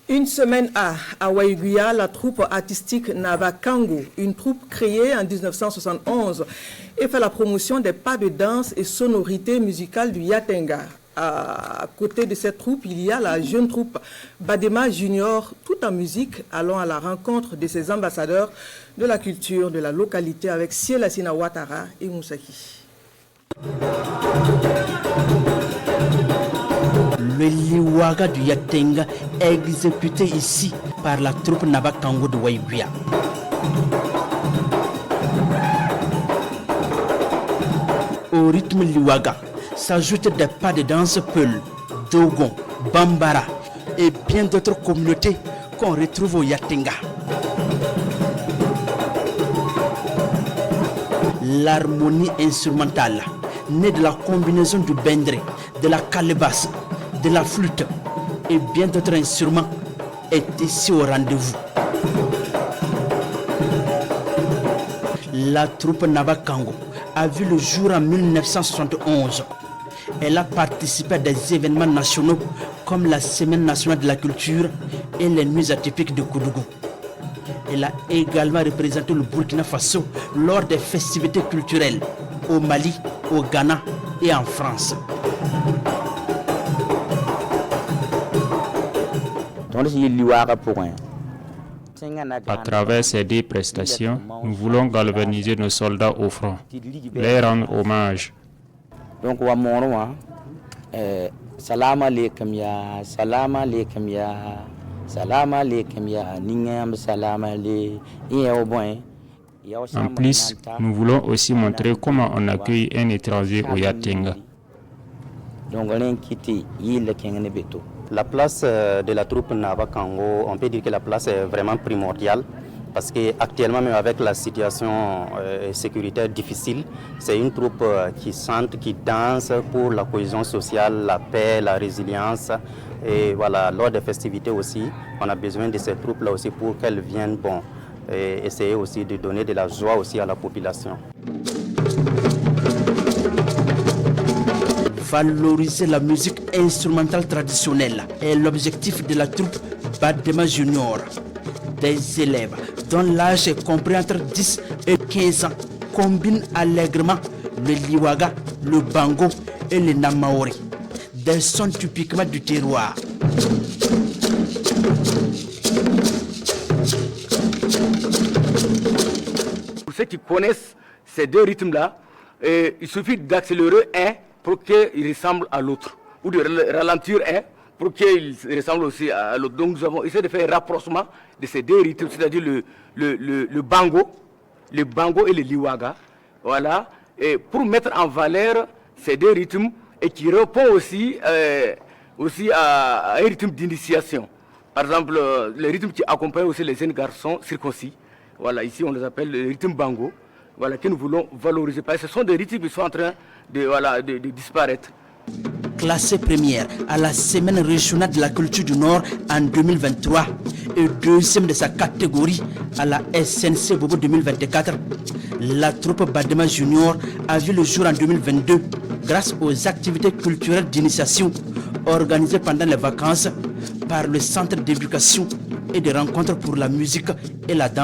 Une semaine à Waiguya, la troupe artistique Navakango, une troupe créée en 1971 et fait la promotion des pas de danse et sonorités musicales du Yatenga. À côté de cette troupe, il y a la jeune troupe Badema Junior, tout en musique. Allons à la rencontre de ces ambassadeurs de la culture de la localité avec Sielassina Ouattara et Moussaki. Le Liwaga du Yatenga est exécuté ici par la troupe Navakango de Waiguya. Au rythme Liwaga s'ajoutent des pas de danse Peul, Dogon, Bambara et bien d'autres communautés qu'on retrouve au Yatenga. L'harmonie instrumentale, née de la combinaison du bendre, de la calebasse, de la flûte et bien d'autres instruments, est ici au rendez-vous. La troupe Navakango a vu le jour en 1971. Elle a participé à des événements nationaux comme la Semaine nationale de la culture et les nuits atypiques de Koudougou. Elle a également représenté le Burkina Faso lors des festivités culturelles au Mali, au Ghana et en France. À travers ces deux prestations, nous voulons galvaniser nos soldats au front, les rendre hommage. Donc, salam alaikum ya, salam alaikum ya, salam alaikum ya, ningam salam alaikum. En plus, nous voulons aussi montrer comment on accueille un étranger au Yatenga. La place de la troupe Navakango, on peut dire que la place est vraiment primordiale parce qu'actuellement, même avec la situation sécuritaire difficile, c'est une troupe qui chante, qui danse pour la cohésion sociale, la paix, la résilience. Et voilà, lors des festivités aussi, on a besoin de ces troupes-là aussi pour qu'elles viennent et essayer aussi de donner de la joie aussi à la population. Valoriser la musique instrumentale traditionnelle est l'objectif de la troupe Badema Junior. Des élèves dont l'âge est compris entre 10 et 15 ans combinent allègrement le liwaga, le bango et le namaori, des sons typiquement du terroir. Pour ceux qui connaissent ces deux rythmes-là, il suffit d'accélérer un pour qu'il ressemble à l'autre, ou de ralentir un pour qu'il ressemble aussi à l'autre. Donc nous avons essayé de faire un rapprochement de ces deux rythmes, c'est-à-dire le bango et le liwaga, voilà, et pour mettre en valeur ces deux rythmes et qui répond aussi à un rythme d'initiation. Par exemple, le rythme qui accompagne aussi les jeunes garçons circoncis, voilà, ici on les appelle le rythme bango, voilà, que nous voulons valoriser, parce que ce sont des rythmes qui sont en train de disparaître. Classée première à la Semaine régionale de la culture du Nord en 2023 et deuxième de sa catégorie à la SNC Bobo 2024, la troupe Badema Junior a vu le jour en 2022 grâce aux activités culturelles d'initiation organisées pendant les vacances par le Centre d'éducation et de rencontres pour la musique et la danse